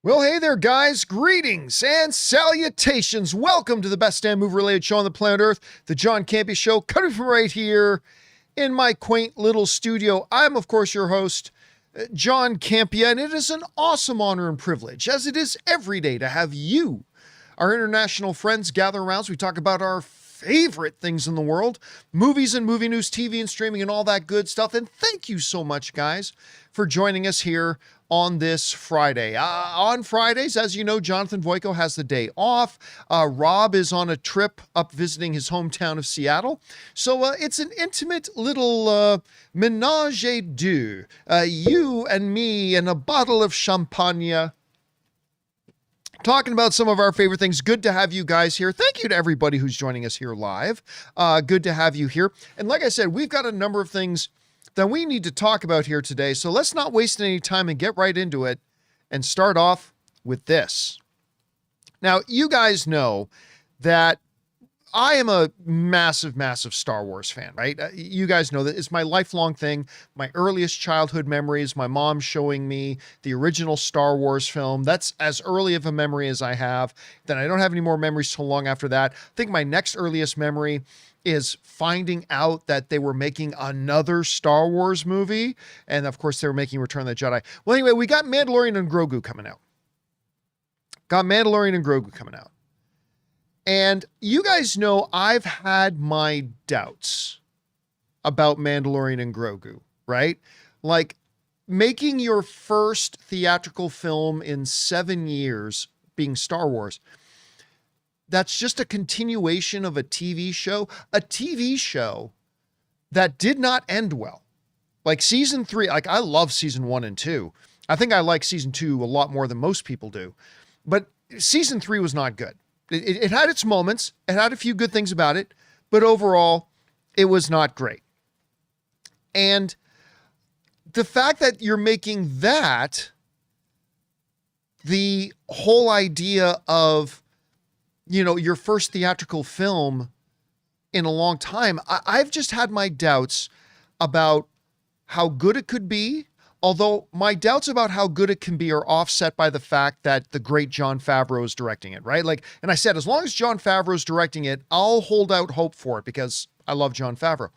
Well, hey there, guys. Greetings and salutations. Welcome to the best damn movie-related show on the planet Earth, the John Campea Show, coming from right here in my quaint little studio. I'm, of course, your host, John Campea, and it is an awesome honor and privilege, as it is every day, to have you, our international friends, gather around as we talk about our favorite things in the world, movies and movie news, TV and streaming, and all that good stuff. And thank you so much, guys, for joining us here on this Friday. On Fridays, as you know, Jonathan Voico has the day off. Rob is on a trip up visiting his hometown of Seattle. So it's an intimate little menage a deux. You and me and a bottle of champagne, talking about some of our favorite things. Good to have you guys here. Thank you to everybody who's joining us here live. Good to have you here. And like I said, we've got a number of things that we need to talk about here today. So let's not waste any time and get right into it and start off with this. Now, you guys know that I am a massive, massive Star Wars fan, right? You guys know that it's my lifelong thing. My earliest childhood memories, my mom showing me the original Star Wars film. That's as early of a memory as I have. Then I don't have any more memories so long after that. I think my next earliest memory is finding out that they were making another Star Wars movie. And of course, they were making Return of the Jedi. Well, anyway, we got Mandalorian and Grogu coming out. And you guys know I've had my doubts about Mandalorian and Grogu, right? Like, making your first theatrical film in 7 years being Star Wars, that's just a continuation of a TV show that did not end well. Like season 3, like I love season 1 and 2. I think I like season 2 a lot more than most people do, but season 3 was not good. It had its moments. It had a few good things about it, but overall, it was not great. And the fact that you're making that the whole idea of, you know, your first theatrical film in a long time, I've just had my doubts about how good it could be. Although my doubts about how good it can be are offset by the fact that the great Jon Favreau is directing it, right? Like, and I said, as long as Jon Favreau is directing it, I'll hold out hope for it because I love Jon Favreau.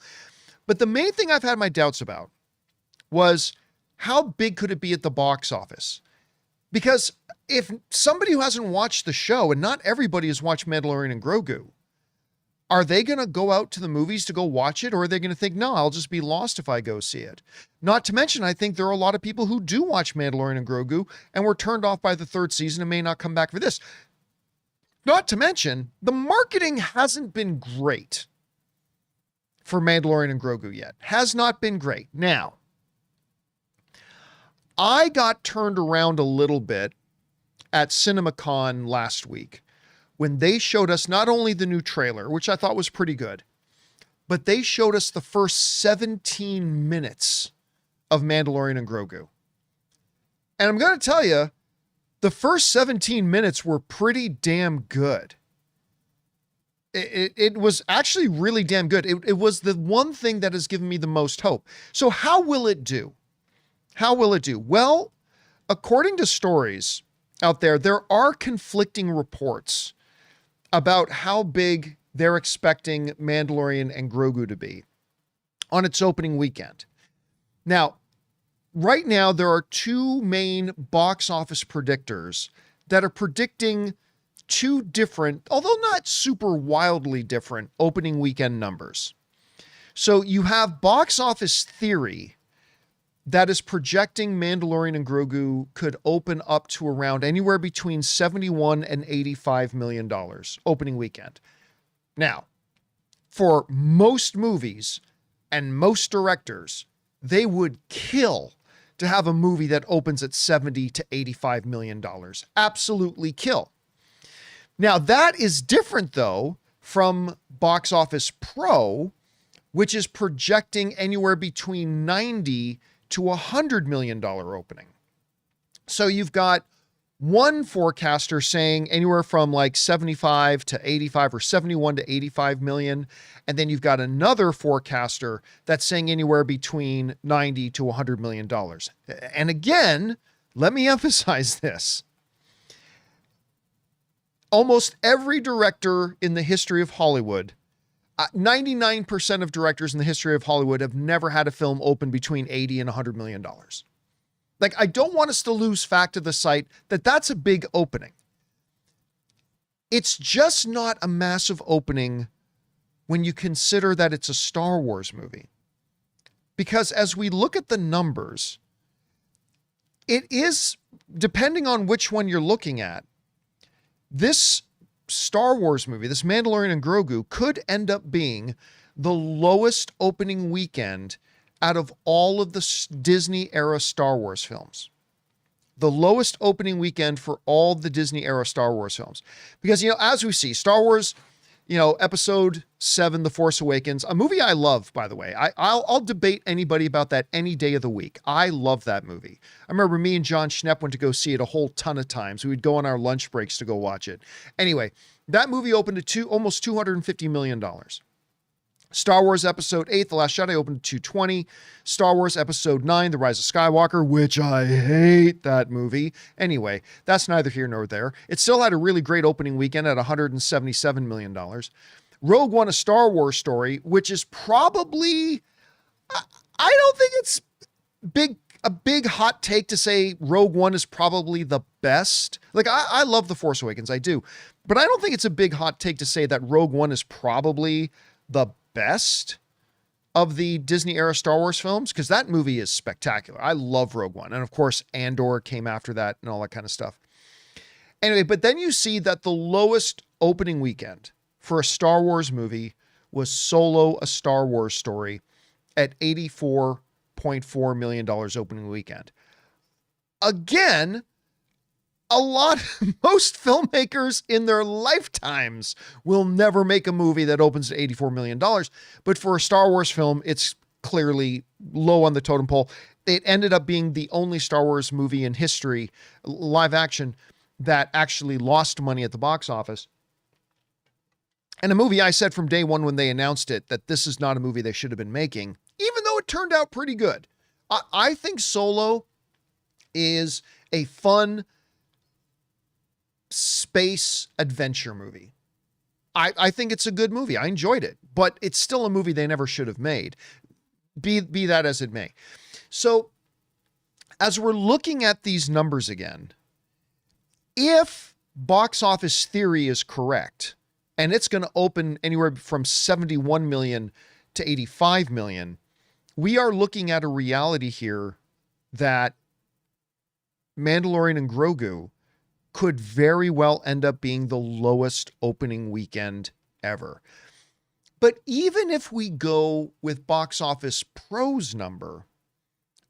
But the main thing I've had my doubts about was how big could it be at the box office? Because if somebody who hasn't watched the show, and not everybody has watched Mandalorian and Grogu, are they going to go out to the movies to go watch it? Or are they going to think, no, I'll just be lost if I go see it? Not to mention, I think there are a lot of people who do watch Mandalorian and Grogu and were turned off by the third season and may not come back for this. Not to mention, the marketing hasn't been great for Mandalorian and Grogu yet. Has not been great. Now, I got turned around a little bit at CinemaCon last week, when they showed us not only the new trailer, which I thought was pretty good, but they showed us the first 17 minutes of Mandalorian and Grogu. And I'm going to tell you, the first 17 minutes were pretty damn good. It was actually really damn good. It was the one thing that has given me the most hope. So how will it do? How will it do? Well, according to stories out there, there are conflicting reports about how big they're expecting Mandalorian and Grogu to be on its opening weekend. Now, right now, there are two main box office predictors that are predicting two different, although not super wildly different, opening weekend numbers. So you have Box Office Theory that is projecting Mandalorian and Grogu could open up to around anywhere between $71 and $85 million opening weekend. Now, for most movies and most directors, they would kill to have a movie that opens at $70 to $85 million. Absolutely kill. Now, that is different, though, from Box Office Pro, which is projecting anywhere between $90 to $100 million opening. So you've got one forecaster saying anywhere from like 75 to 85 or 71 to 85 million. And then you've got another forecaster that's saying anywhere between 90 to $100 million. And again, let me emphasize this. Almost every director in the history of Hollywood, 99% of directors in the history of Hollywood have never had a film open between 80 and $100 million. Like, I don't want us to lose fact of the sight that that's a big opening. It's just not a massive opening when you consider that it's a Star Wars movie. Because as we look at the numbers, it is, depending on which one you're looking at, this Star Wars movie, this Mandalorian and Grogu, could end up being the lowest opening weekend out of all of the Disney era Star Wars films. The lowest opening weekend for all the Disney era Star Wars films. Because, as we see, Star Wars, Episode 7, The Force Awakens, a movie I love, by the way. I'll debate anybody about that any day of the week. I love that movie. I remember me and John Schnepp went to go see it a whole ton of times. We would go on our lunch breaks to go watch it. Anyway, that movie opened to almost $250 million. Star Wars Episode 8, The Last Jedi, opened to $220. Star Wars Episode 9, The Rise of Skywalker, which I hate that movie. Anyway, that's neither here nor there. It still had a really great opening weekend at $177 million. Rogue One, A Star Wars Story, which is probably, I don't think it's a big hot take to say Rogue One is probably the best. Like, I love The Force Awakens, I do. But I don't think it's a big hot take to say that Rogue One is probably the best of the Disney era Star Wars films, because that movie is spectacular. I love Rogue One. And of course, Andor came after that and all that kind of stuff. Anyway, but then you see that the lowest opening weekend for a Star Wars movie was Solo, A Star Wars Story at $84.4 million opening weekend. Again, most filmmakers in their lifetimes will never make a movie that opens at $84 million. But for a Star Wars film, it's clearly low on the totem pole. It ended up being the only Star Wars movie in history, live action, that actually lost money at the box office. And a movie I said from day one when they announced it that this is not a movie they should have been making, even though it turned out pretty good. I think Solo is a fun space adventure movie. I think it's a good movie. I enjoyed it, but it's still a movie they never should have made. Be that as it may. So as we're looking at these numbers again, if box office theory is correct, and it's going to open anywhere from 71 million to 85 million, we are looking at a reality here that Mandalorian and Grogu could very well end up being the lowest opening weekend ever. But even if we go with Box Office Pro's number,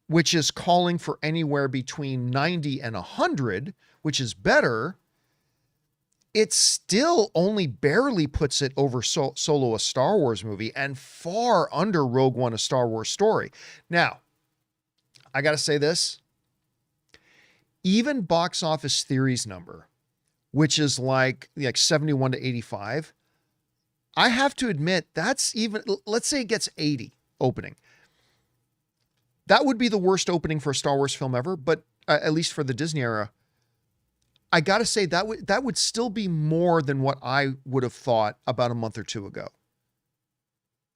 which is calling for anywhere between 90 and 100, which is better, it still only barely puts it over Solo, a Star Wars movie, and far under Rogue One, A Star Wars Story. Now, I got to say this. Even Box Office Theory's number, which is like 71 to 85, I have to admit that's even, let's say it gets 80 opening. That would be the worst opening for a Star Wars film ever, but at least for the Disney era, I got to say that would still be more than what I would have thought about a month or two ago.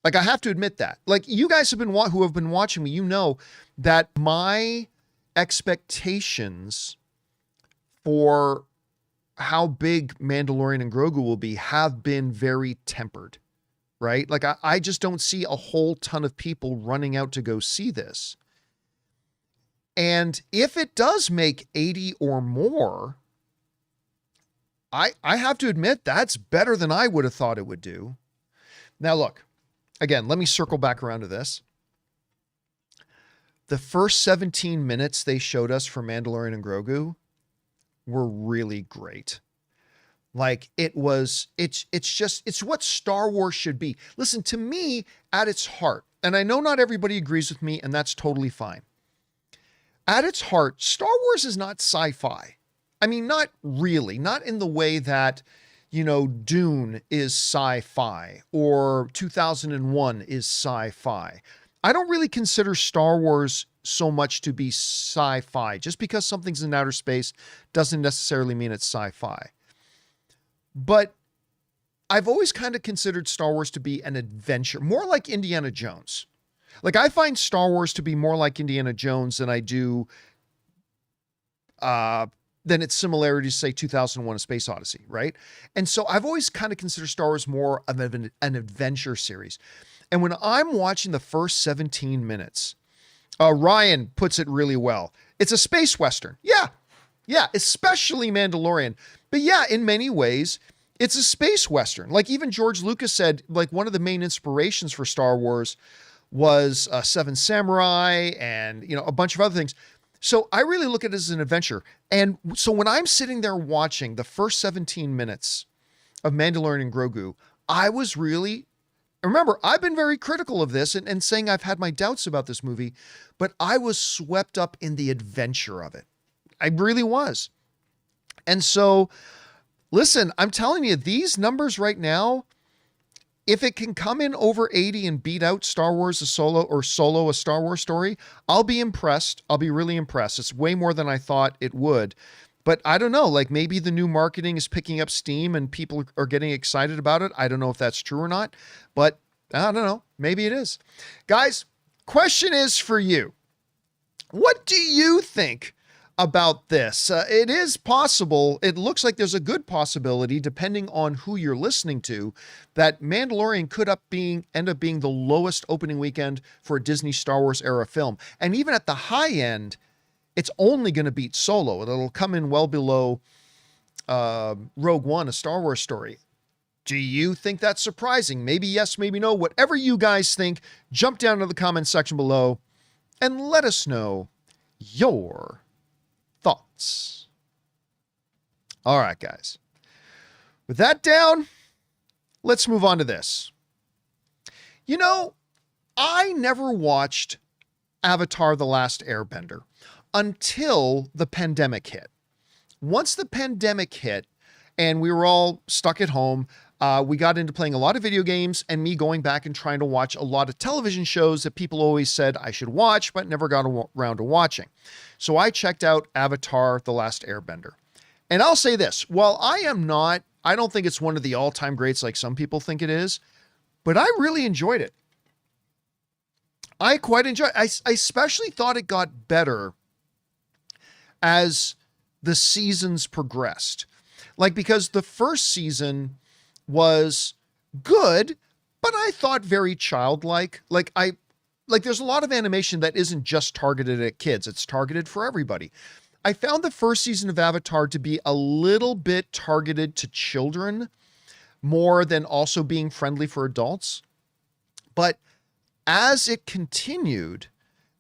Like, I have to admit that. Like, you guys who have been watching me, you know that my expectations for how big Mandalorian and Grogu will be have been very tempered, right? Like, I just don't see a whole ton of people running out to go see this. And if it does make 80 or more, I have to admit that's better than I would have thought it would do. Now, look, again, let me circle back around to this. The first 17 minutes they showed us for Mandalorian and Grogu were really great. Like, it's what Star Wars should be. Listen, to me, at its heart, and I know not everybody agrees with me, and that's totally fine. At its heart, Star Wars is not sci-fi. I mean, not really, not in the way that, Dune is sci-fi or 2001 is sci-fi. I don't really consider Star Wars so much to be sci-fi. Just because something's in outer space doesn't necessarily mean it's sci-fi. but I've always kind of considered Star Wars to be an adventure, more like Indiana Jones. Like, I find Star Wars to be more like Indiana Jones than I do than its similarities, say 2001: A Space Odyssey, right? And so I've always kind of considered Star Wars more of an adventure series. And when I'm watching the first 17 minutes, Ryan puts it really well. It's a space Western. Yeah, especially Mandalorian. But yeah, in many ways, it's a space Western. Like, even George Lucas said, like, one of the main inspirations for Star Wars was Seven Samurai and, a bunch of other things. So I really look at it as an adventure. And so when I'm sitting there watching the first 17 minutes of Mandalorian and Grogu, remember, I've been very critical of this and saying I've had my doubts about this movie, but I was swept up in the adventure of it. I really was. And so, listen, I'm telling you, these numbers right now, if it can come in over 80 and beat out Star Wars Solo a Star Wars story, I'll be impressed. I'll be really impressed. It's way more than I thought it would. But I don't know, like, maybe the new marketing is picking up steam and people are getting excited about it. I don't know if that's true or not, but I don't know. Maybe it is. Guys, question is for you. What do you think about this? It is possible. It looks like there's a good possibility, depending on who you're listening to, that Mandalorian could end up being the lowest opening weekend for a Disney Star Wars era film. And even at the high end, it's only going to beat Solo. It'll come in well below Rogue One, a Star Wars story. Do you think that's surprising? Maybe yes, maybe no. Whatever you guys think, jump down to the comment section below and let us know your thoughts. All right, guys. With that down, let's move on to this. I never watched Avatar: The Last Airbender until the pandemic hit. Once the pandemic hit and we were all stuck at home, we got into playing a lot of video games and me going back and trying to watch a lot of television shows that people always said I should watch, but never got around to watching. So I checked out Avatar: The Last Airbender. And I'll say this, while I don't think it's one of the all-time greats like some people think it is, but I really enjoyed it. I quite enjoyed it. I especially thought it got better as the seasons progressed. Like, because the first season was good, but I thought very childlike. Like, there's a lot of animation that isn't just targeted at kids. It's targeted for everybody. I found the first season of Avatar to be a little bit targeted to children more than also being friendly for adults. But as it continued,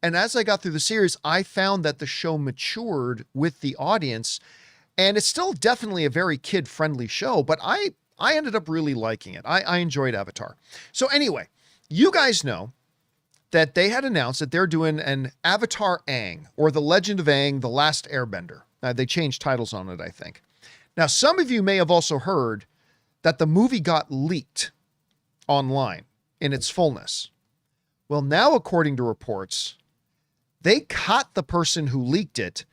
and as I got through the series, I found that the show matured with the audience, and it's still definitely a very kid-friendly show, but I ended up really liking it. I enjoyed Avatar. So anyway, you guys know that they had announced that they're doing an Avatar Aang, or The Legend of Aang, The Last Airbender. They changed titles on it, I think. Now, some of you may have also heard that the movie got leaked online in its fullness. Well, now, according to reports, they caught the person who leaked it,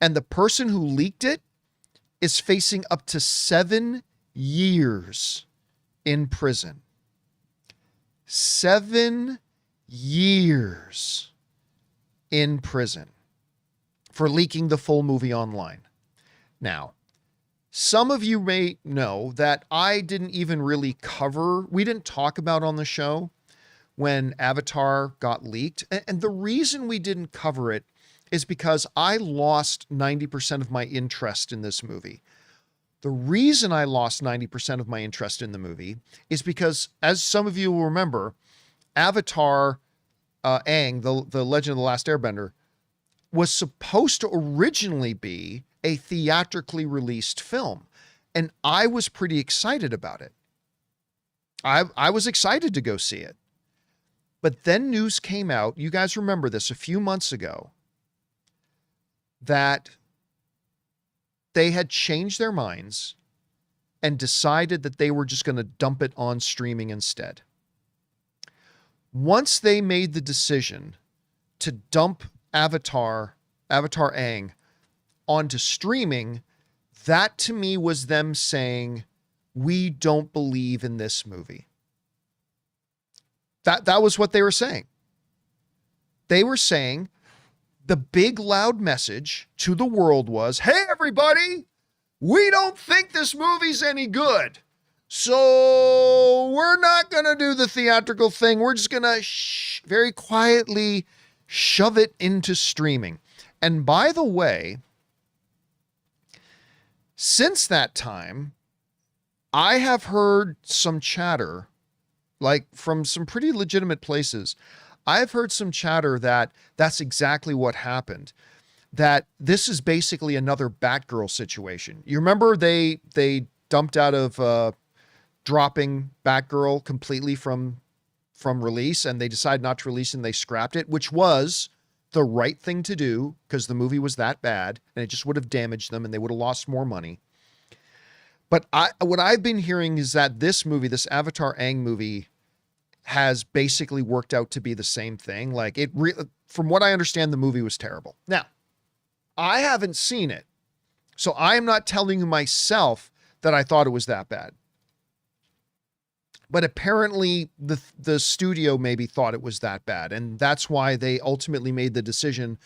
and the person who leaked it is facing up to 7 years in prison. 7 years in prison for leaking the full movie online. Now, some of you may know that I didn't even really we didn't talk about on the show when Avatar got leaked. And the reason we didn't cover it is because I lost 90% of my interest in this movie. The reason I lost 90% of my interest in the movie is because, as some of you will remember, Avatar Aang, the Legend of the Last Airbender, was supposed to originally be a theatrically released film. And I was pretty excited about it. I was excited to go see it. But then news came out, you guys remember this, a few months ago, that they had changed their minds and decided that they were just going to dump it on streaming instead. Once they made the decision to dump Avatar Aang onto streaming, that to me was them saying, we don't believe in this movie. That was what they were saying. They were saying the big loud message to the world was, hey, everybody, we don't think this movie's any good. So we're not going to do the theatrical thing. We're just going to very quietly shove it into streaming. And by the way, since that time, I have heard some chatter, like from some pretty legitimate places. I've heard some chatter that that's exactly what happened. That this is basically another Batgirl situation. You remember they dumped out of dropping Batgirl completely from release, and they decided not to release and they scrapped it, which was the right thing to do because the movie was that bad and it just would have damaged them and they would have lost more money. But what I've been hearing is that this movie, this Avatar Aang movie, has basically worked out to be the same thing. Like from what I understand, the movie was terrible. Now, I haven't seen it, so I am not telling you myself that I thought it was that bad. But apparently the studio maybe thought it was that bad. And that's why they ultimately made the decision,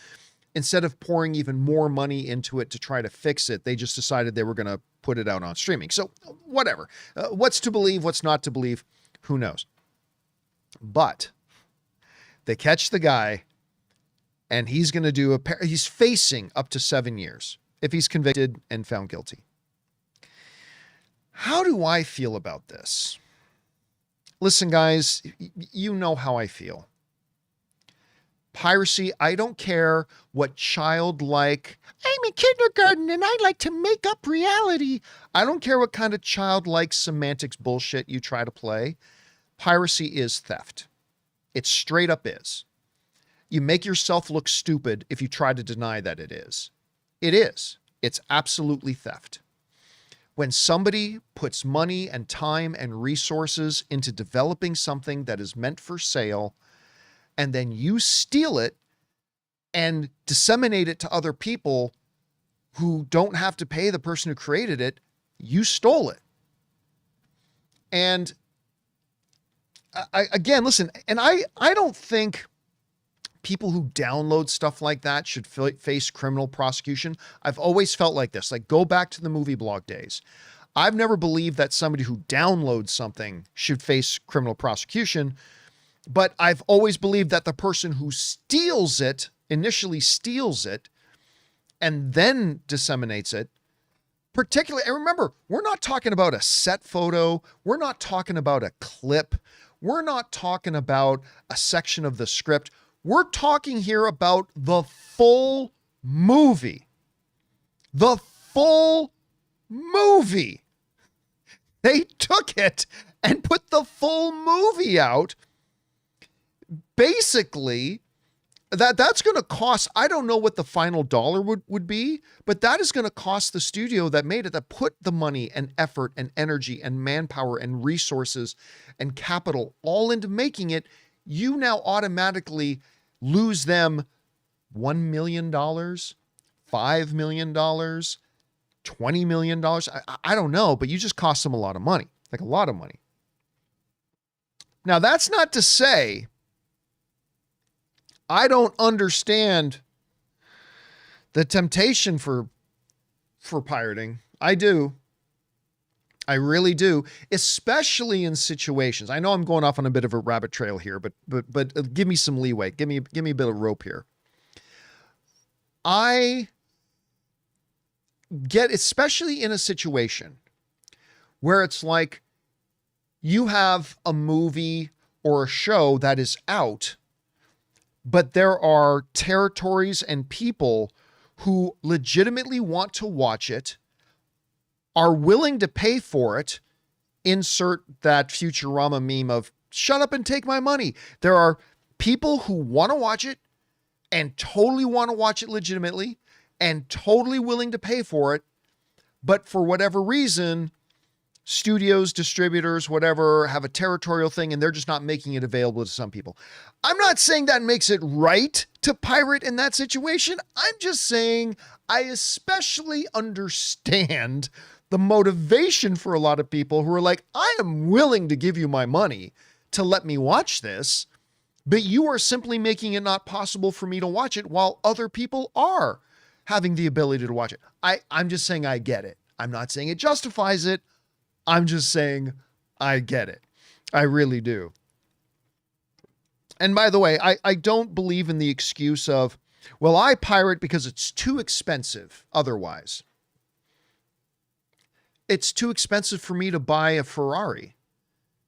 instead of pouring even more money into it to try to fix it, they just decided they were going to put it out on streaming. So whatever, what's to believe, what's not to believe, who knows? But they catch the guy and he's going to do he's facing up to 7 years if he's convicted and found guilty. How do I feel about this? Listen, guys, you know how I feel. Piracy, I don't care what childlike, I'm in kindergarten and I like to make up reality. I don't care what kind of childlike semantics bullshit you try to play. Piracy is theft. It straight up is. You make yourself look stupid if you try to deny that it is. It is. It's absolutely theft. When somebody puts money and time and resources into developing something that is meant for sale, and then you steal it and disseminate it to other people who don't have to pay the person who created it, you stole it. And again, listen, and I don't think people who download stuff like that should face criminal prosecution. I've always felt like this, like go back to the movie blog days. I've never believed that somebody who downloads something should face criminal prosecution, but I've always believed that the person who steals it, initially steals it, and then disseminates it, particularly, and remember, we're not talking about a set photo. We're not talking about a clip. We're not talking about a section of the script. We're talking here about the full movie. The full movie. They took it and put the full movie out. Basically, that's going to cost, I don't know what the final dollar would be, but that is going to cost the studio that made it, that put the money and effort and energy and manpower and resources and capital all into making it. You now automatically lose them $1 million, $5 million, $20 million. I don't know, but you just cost them a lot of money, like a lot of money. Now, that's not to say I don't understand the temptation for pirating. I do. I really do, especially in situations. I know I'm going off on a bit of a rabbit trail here, but give me some leeway. Give me a bit of rope here. I get, especially in a situation where it's like you have a movie or a show that is out, but there are territories and people who legitimately want to watch it, are willing to pay for it. Insert that Futurama meme of shut up and take my money. There are people who want to watch it and totally want to watch it legitimately and totally willing to pay for it. But for whatever reason, studios, distributors, whatever, have a territorial thing and they're just not making it available to some people. I'm not saying that makes it right to pirate in that situation. I'm just saying I especially understand the motivation for a lot of people who are like, I am willing to give you my money to let me watch this, but you are simply making it not possible for me to watch it while other people are having the ability to watch it. I'm just saying I get it. I'm not saying it justifies it. I'm just saying I get it. I really do. And by the way, I don't believe in the excuse of, well, I pirate because it's too expensive otherwise. It's too expensive for me to buy a Ferrari.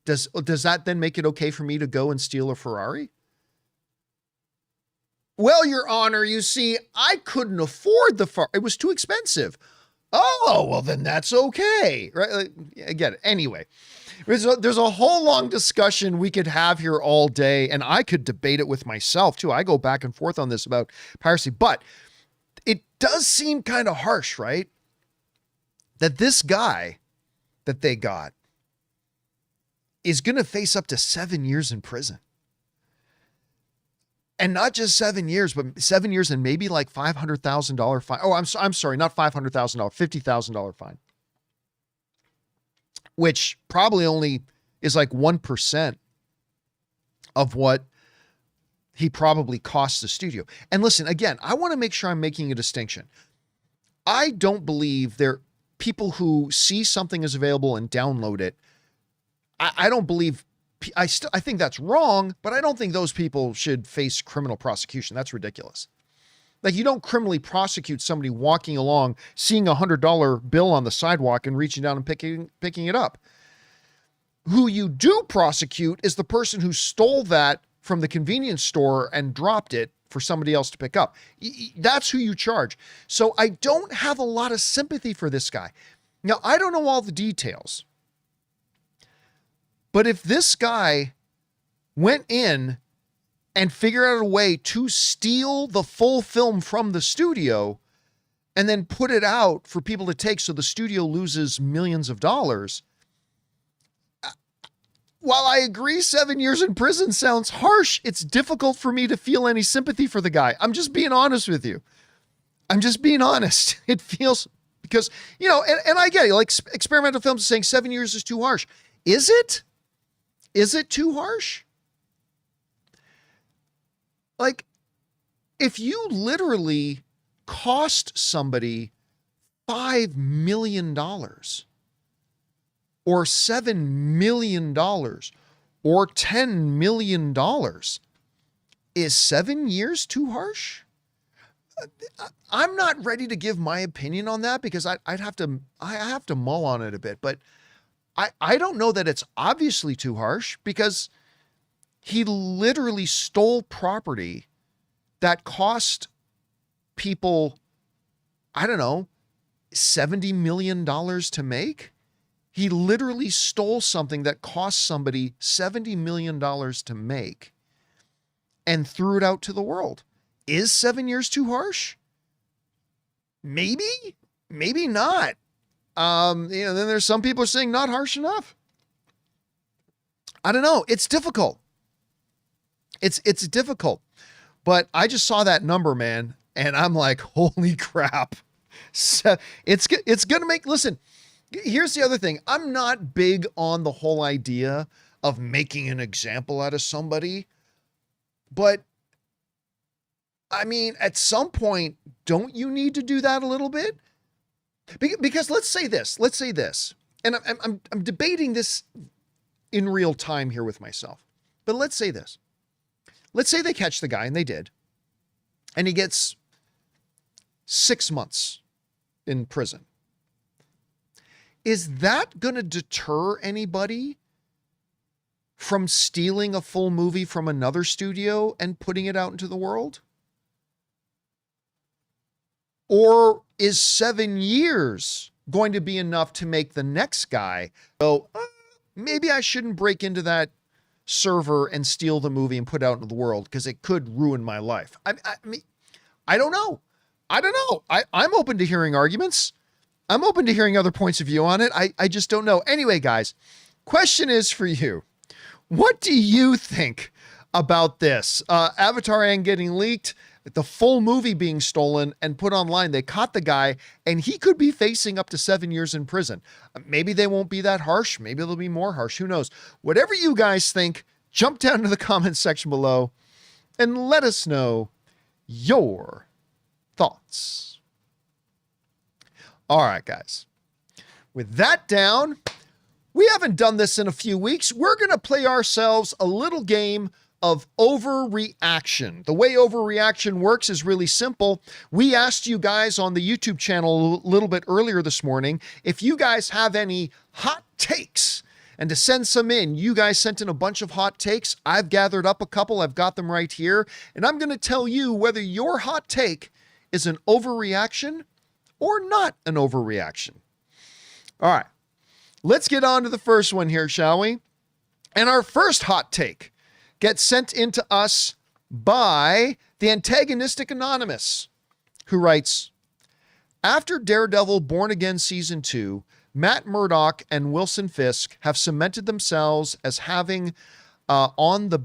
Does that then make it okay for me to go and steal a Ferrari? Well, Your Honor, you see, I couldn't afford the Ferrari. It was too expensive. Oh, well, then that's okay. Right? I get it. Anyway, there's a whole long discussion we could have here all day, and I could debate it with myself too. I go back and forth on this about piracy, but it does seem kind of harsh, right? That this guy that they got is going to face up to 7 years in prison. And not just 7 years, but 7 years and maybe like $500,000 fine. Oh, I'm sorry, not $500,000, $50,000 fine. Which probably only is like 1% of what he probably costs the studio. And listen, again, I want to make sure I'm making a distinction. I don't believe people who see something is available and download it. I don't believe, I think that's wrong, but I don't think those people should face criminal prosecution. That's ridiculous. Like, you don't criminally prosecute somebody walking along, seeing a $100 bill on the sidewalk and reaching down and picking it up. Who you do prosecute is the person who stole that from the convenience store and dropped it for somebody else to pick up. That's who you charge. So I don't have a lot of sympathy for this guy. Now, I don't know all the details, but if this guy went in and figured out a way to steal the full film from the studio and then put it out for people to take so the studio loses millions of dollars, while I agree 7 years in prison sounds harsh, it's difficult for me to feel any sympathy for the guy. I'm just being honest with you. I'm just being honest. It feels, because, you know, and I get it, like experimental films are saying 7 years is too harsh. Is it? Is it too harsh? Like, if you literally cost somebody $5 million or $7 million or $10 million, is 7 years too harsh? I'm not ready to give my opinion on that because I have to mull on it a bit, but I don't know that it's obviously too harsh because he literally stole property that cost people, I don't know, $70 million to make. He literally stole something that cost somebody $70 million to make and threw it out to the world. Is 7 years too harsh? Maybe, maybe not. Then there's some people are saying not harsh enough. I don't know. It's difficult. It's difficult, but I just saw that number, man, and I'm like, holy crap. So it's going to make, listen, here's the other thing. I'm not big on the whole idea of making an example out of somebody, but I mean, at some point, don't you need to do that a little bit? Because let's say this, and I'm debating this in real time here with myself, but let's say this. Let's say they catch the guy, and they did, and he gets 6 months in prison. Is that going to deter anybody from stealing a full movie from another studio and putting it out into the world? Or is 7 years going to be enough to make the next guy go, maybe I shouldn't break into that server and steal the movie and put it out into the world because it could ruin my life? I mean, I don't know. I'm open to hearing arguments. I'm open to hearing other points of view on it. I just don't know. Anyway, guys, question is for you. What do you think about this? Avatar Aang getting leaked. the full movie being stolen and put online. They caught the guy, and he could be facing up to 7 years in prison. Maybe they won't be that harsh. Maybe they'll be more harsh. Who knows? Whatever you guys think, jump down to the comments section below and let us know your thoughts. All right, guys. With that down, we haven't done this in a few weeks. We're going to play ourselves a little game of overreaction. The way overreaction works is really simple. We asked you guys on the YouTube channel a little bit earlier this morning if you guys have any hot takes and to send some in. You guys sent in a bunch of hot takes. I've gathered up a couple. I've got them right here. And I'm going to tell you whether your hot take is an overreaction or not an overreaction. All right, let's get on to the first one here, shall we? And our first hot take gets sent into us by the Antagonistic Anonymous, who writes, after Daredevil Born Again Season 2, Matt Murdock and Wilson Fisk have cemented themselves as having on the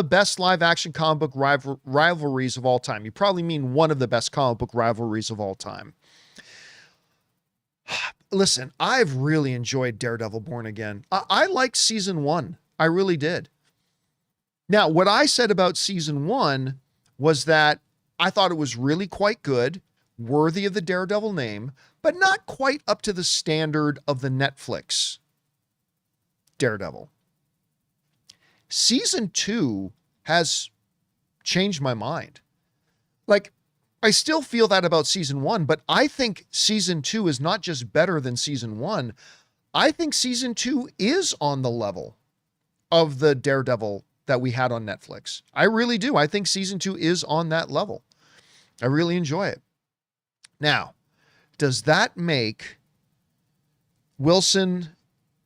best live action comic book rivalries of all time. You probably mean one of the best comic book rivalries of all time. Listen, I've really enjoyed Daredevil Born Again. I liked season 1. I really did. Now, what I said about season 1 was that I thought it was really quite good, worthy of the Daredevil name, but not quite up to the standard of the Netflix Daredevil. Season 2 has changed my mind. Like, I still feel that about season 1, but I think season 2 is not just better than season 1. I think season 2 is on the level of the Daredevil that we had on Netflix. I really do. I think season 2 is on that level. I really enjoy it. Now, does that make Wilson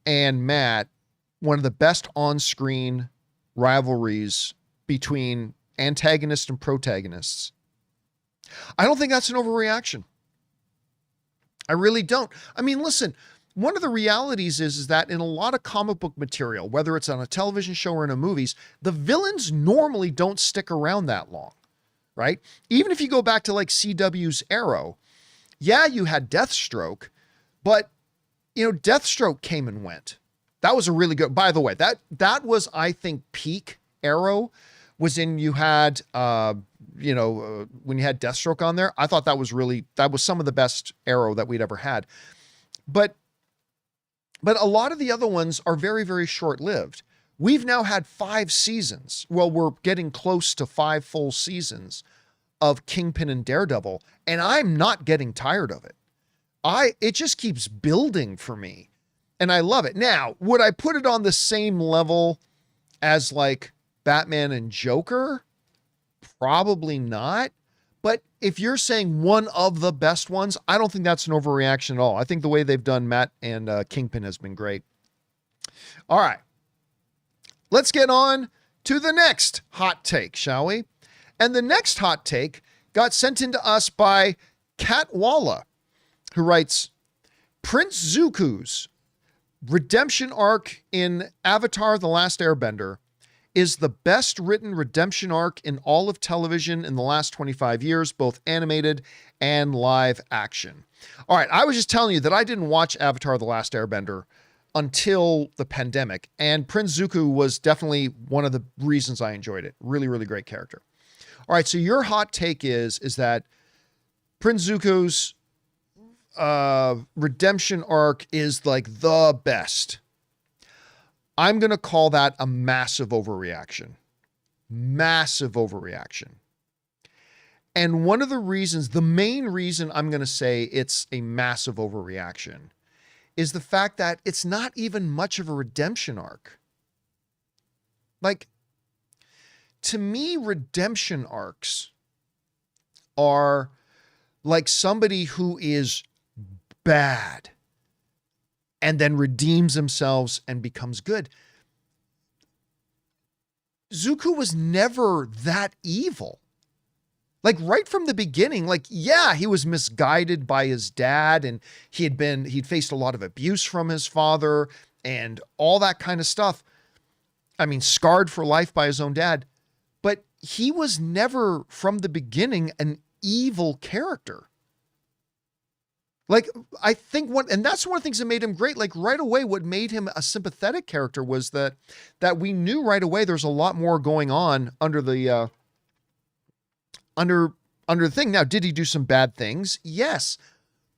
and Matt one of the best on-screen rivalries between antagonists and protagonists? I don't think that's an overreaction. I really don't. I mean, listen, one of the realities is that in a lot of comic book material, whether it's on a television show or in a movies, the villains normally don't stick around that long, right? Even if you go back to like CW's Arrow, yeah, you had Deathstroke, but Deathstroke came and went. That was a really good, by the way, that was, I think, peak Arrow was in, you had, when you had Deathstroke on there. I thought that was some of the best Arrow that we'd ever had. But a lot of the other ones are very, very short-lived. We've now had 5 seasons. Well, we're getting close to 5 full seasons of Kingpin and Daredevil, and I'm not getting tired of it. It just keeps building for me, and I love it. Now, would I put it on the same level as like Batman and Joker? Probably not. But if you're saying one of the best ones, I don't think that's an overreaction at all. I think the way they've done Matt and Kingpin has been great. All right. Let's get on to the next hot take, shall we? And the next hot take got sent into us by Kat Walla, who writes, Prince Zuko's redemption arc in Avatar: The Last Airbender is the best written redemption arc in all of television in the last 25 years, both animated and live action. All right, I was just telling you that I didn't watch Avatar: The Last Airbender until the pandemic, and Prince Zuko was definitely one of the reasons I enjoyed it. Really, really great character. All right, so your hot take is that Prince Zuko's redemption arc is like the best. I'm going to call that a massive overreaction. Massive overreaction. And one of the reasons, the main reason I'm going to say it's a massive overreaction is the fact that it's not even much of a redemption arc. Like, to me, redemption arcs are like somebody who is bad and then redeems themselves and becomes good. Zuko was never that evil. Like right from the beginning, like, yeah, he was misguided by his dad and he'd faced a lot of abuse from his father and all that kind of stuff. I mean, scarred for life by his own dad. he was never from the beginning an evil character. Like, I think and that's one of the things that made him great. Like right away, what made him a sympathetic character was that we knew right away there's a lot more going on under the thing. Now, did he do some bad things? Yes,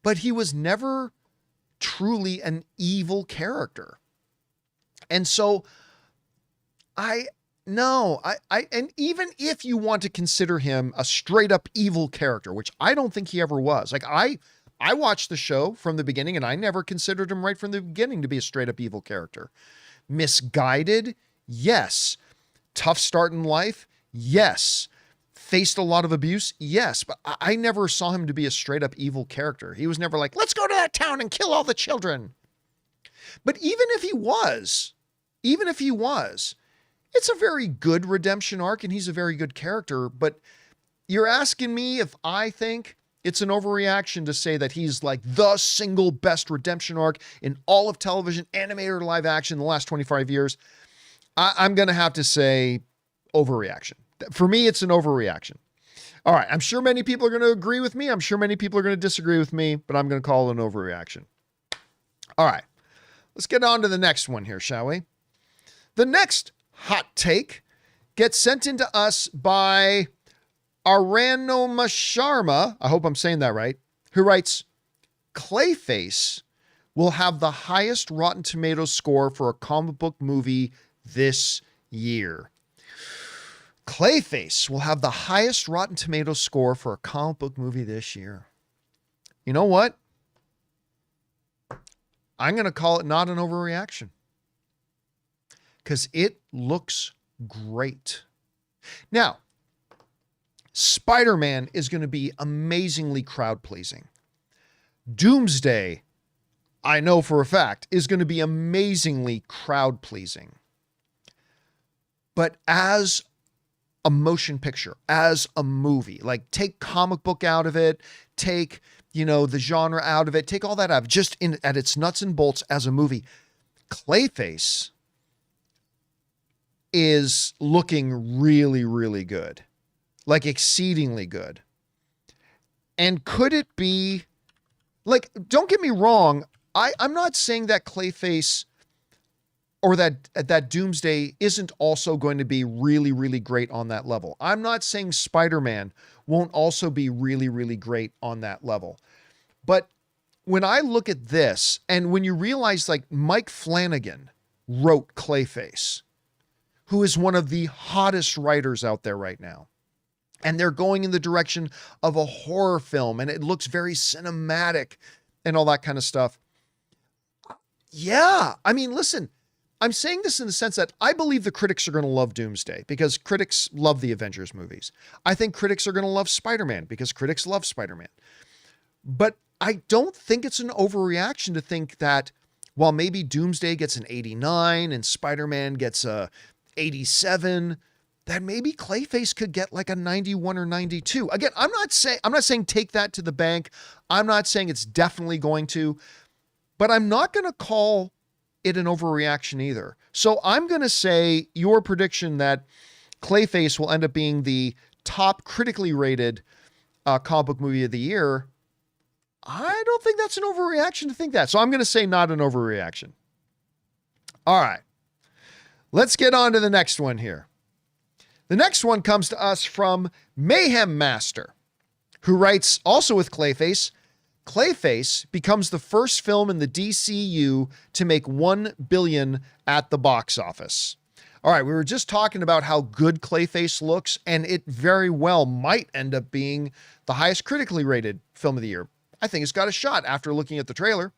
but he was never truly an evil character. And so and even if you want to consider him a straight up evil character, which I don't think he ever was. Like I watched the show from the beginning and I never considered him right from the beginning to be a straight up evil character. Misguided? Yes. Tough start in life? Yes. Faced a lot of abuse? Yes. But I never saw him to be a straight up evil character. He was never like, let's go to that town and kill all the children. But even if he was, it's a very good redemption arc and he's a very good character. But you're asking me if I think it's an overreaction to say that he's like the single best redemption arc in all of television, animated or live action in the last 25 years. I'm going to have to say overreaction. For me, it's an overreaction. All right. I'm sure many people are going to agree with me. I'm sure many people are going to disagree with me, but I'm going to call it an overreaction. All right. Let's get on to the next one here, shall we? The next hot take gets sent into us by Aranoma Sharma, I hope I'm saying that right, who writes, Clayface will have the highest Rotten Tomatoes score for a comic book movie this year. Clayface will have the highest Rotten Tomatoes score for a comic book movie this year. You know what? I'm going to call it not an overreaction because it looks great. Now, Spider-Man is going to be amazingly crowd-pleasing. Doomsday, I know for a fact, is going to be amazingly crowd-pleasing. But as a motion picture, as a movie, like take comic book out of it, take, the genre out of it, take all that out, just at its nuts and bolts as a movie, Clayface is looking really, really good. Like exceedingly good. And could it be, like, don't get me wrong, I'm not saying that Clayface or that Doomsday isn't also going to be really, really great on that level. I'm not saying Spider-Man won't also be really, really great on that level. But when I look at this, and when you realize like Mike Flanagan wrote Clayface, who is one of the hottest writers out there right now, and they're going in the direction of a horror film, and it looks very cinematic and all that kind of stuff. Yeah. I mean, listen, I'm saying this in the sense that I believe the critics are going to love Doomsday because critics love the Avengers movies. I think critics are going to love Spider-Man because critics love Spider-Man. But I don't think it's an overreaction to think that while maybe Doomsday gets an 89 and Spider-Man gets a 87, that maybe Clayface could get like a 91 or 92. Again, I'm not saying take that to the bank. I'm not saying it's definitely going to, but I'm not going to call it an overreaction either. So I'm going to say your prediction that Clayface will end up being the top critically rated comic book movie of the year. I don't think that's an overreaction to think that. So I'm going to say not an overreaction. All right. Let's get on to the next one here. The next one comes to us from Mayhem Master, who writes, also with Clayface, Clayface becomes the first film in the DCU to make $1 billion at the box office. All right, we were just talking about how good Clayface looks, and it very well might end up being the highest critically rated film of the year. I think it's got a shot after looking at the trailer.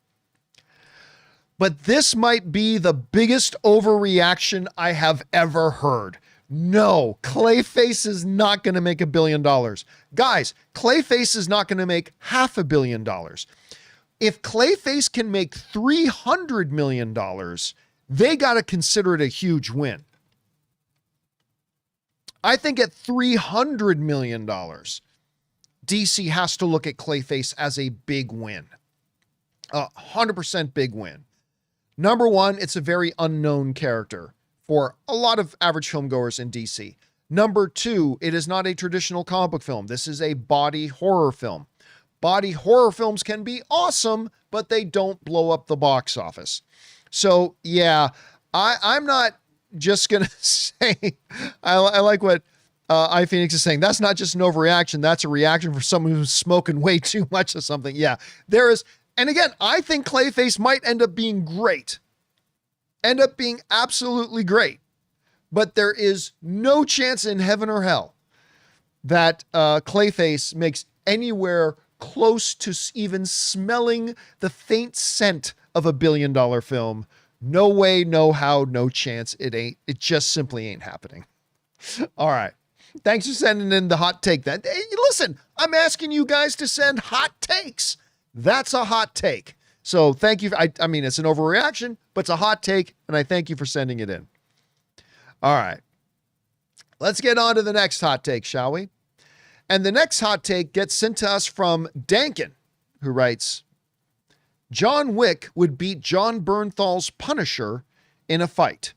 But this might be the biggest overreaction I have ever heard. No, Clayface is not going to make $1 billion. Guys, Clayface is not going to make $500 million. If Clayface can make $300 million, they got to consider it a huge win. I think at $300 million, DC has to look at Clayface as a big win. 100% big win. Number one, it's a very unknown character for a lot of average filmgoers in DC. Number two, it is not a traditional comic book film. This is a body horror film. Body horror films can be awesome, but they don't blow up the box office. So yeah, I'm not just going to say, I like what iPhoenix is saying. That's not just an overreaction. That's a reaction for someone who's smoking way too much of something. Yeah, there is. And again, I think Clayface might end up being great. End up being absolutely great. But there is no chance in heaven or hell that Clayface makes anywhere close to even smelling the faint scent of $1 billion film. No way, no how, no chance. It ain't. It just simply ain't happening. All right. Thanks for sending in the hot take. That hey, listen, I'm asking you guys to send hot takes. That's a hot take. So thank you. I mean, it's an overreaction, but it's a hot take, and I thank you for sending it in. All right. Let's get on to the next hot take, shall we? And the next hot take gets sent to us from Dankin, who writes, John Wick would beat John Bernthal's Punisher in a fight.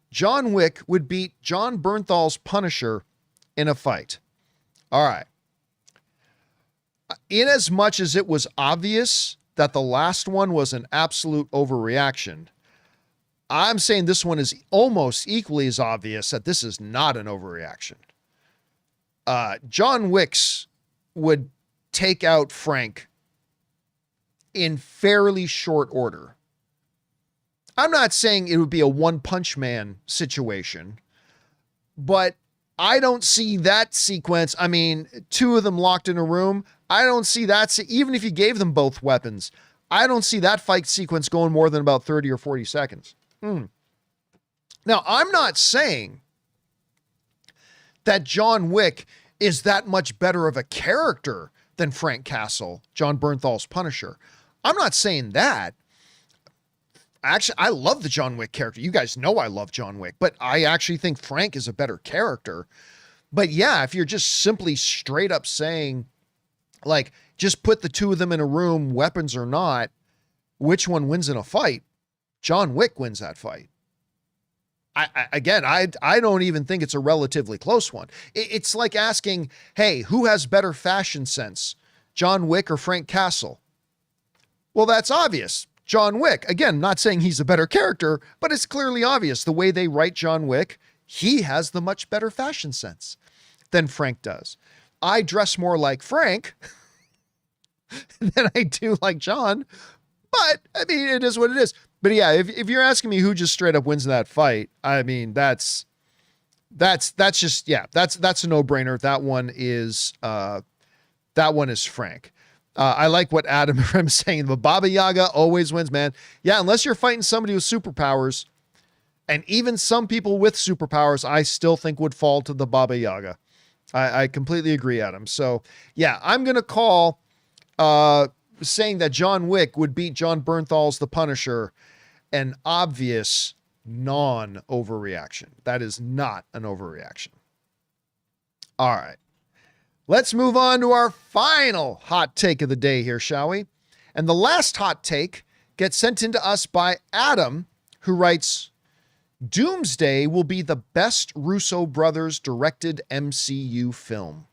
John Wick would beat John Bernthal's Punisher in a fight. All right. In as much as it was obvious that the last one was an absolute overreaction, I'm saying this one is almost equally as obvious that this is not an overreaction. John Wick's would take out Frank in fairly short order. I'm not saying it would be a one-punch man situation, but I don't see that sequence. I mean, two of them locked in a room. I don't see that. Even if you gave them both weapons, I don't see that fight sequence going more than about 30 or 40 seconds. Now, I'm not saying that John Wick is that much better of a character than Frank Castle, John Bernthal's Punisher. I'm not saying that. Actually, I love the John Wick character. You guys know I love John Wick, but I actually think Frank is a better character. But yeah, if you're just simply straight up saying, like, just put the two of them in a room, weapons or not, which one wins in a fight? John Wick wins that fight. I don't even think it's a relatively close one. It's like asking, hey, who has better fashion sense, John Wick or Frank Castle? Well, that's obvious. John Wick. Again, not saying he's a better character, but it's clearly obvious. The way they write John Wick, he has the much better fashion sense than Frank does. I dress more like Frank than I do like John, but I mean, it is what it is. But yeah, if you're asking me who just straight up wins that fight, I mean, that's just, yeah, that's a no-brainer. That one is Frank. I like what Adam is saying, but Baba Yaga always wins, man. Yeah, unless you're fighting somebody with superpowers, and even some people with superpowers, I still think would fall to the Baba Yaga. I completely agree, Adam. So yeah, I'm going to call saying that John Wick would beat John Bernthal's The Punisher an obvious non-overreaction. That is not an overreaction. All right. Let's move on to our final hot take of the day here, shall we? And the last hot take gets sent in to us by Adam, who writes, Doomsday will be the best Russo brothers directed MCU film.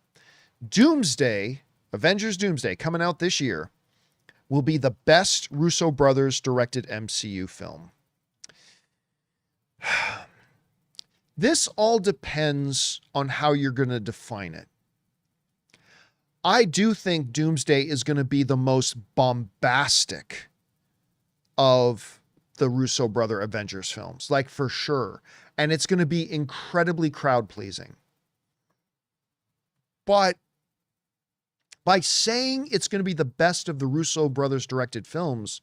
Doomsday, Avengers Doomsday, coming out this year, will be the best Russo brothers directed MCU film. This all depends on how you're going to define it. I do think Doomsday is going to be the most bombastic of the Russo brother Avengers films, like for sure. And it's going to be incredibly crowd pleasing. But by saying it's going to be the best of the Russo brothers directed films,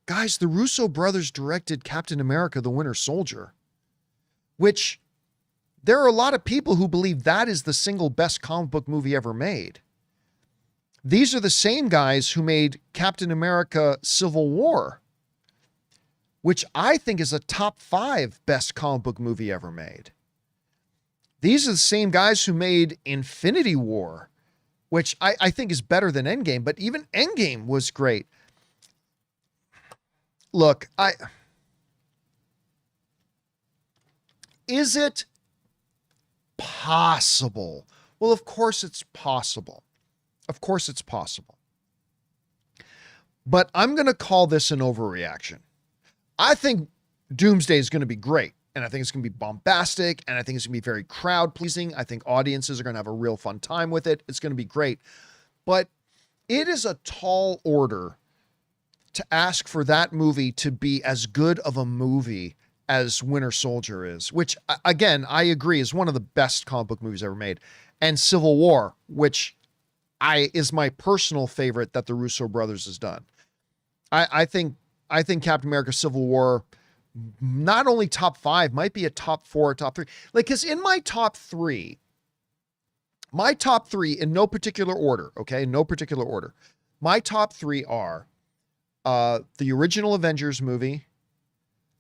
guys, the Russo brothers directed Captain America, the Winter Soldier, which there are a lot of people who believe that is the single best comic book movie ever made. These are the same guys who made Captain America Civil War, which I think is a top 5 best comic book movie ever made. These are the same guys who made Infinity War, which I think is better than Endgame, but even Endgame was great. Look, is it possible. Well, of course it's possible. Of course it's possible. But I'm going to call this an overreaction. I think Doomsday is going to be great. And I think it's going to be bombastic. And I think it's going to be very crowd pleasing. I think audiences are going to have a real fun time with it. It's going to be great. But it is a tall order to ask for that movie to be as good of a movie as Winter Soldier is, which again, I agree is one of the best comic book movies ever made. And Civil War, which is my personal favorite that the Russo brothers has done. I think Captain America Civil War, not only top 5, might be a top 4, top 3. Like, cause in my top three in no particular order, okay? No particular order. My top 3 are the original Avengers movie,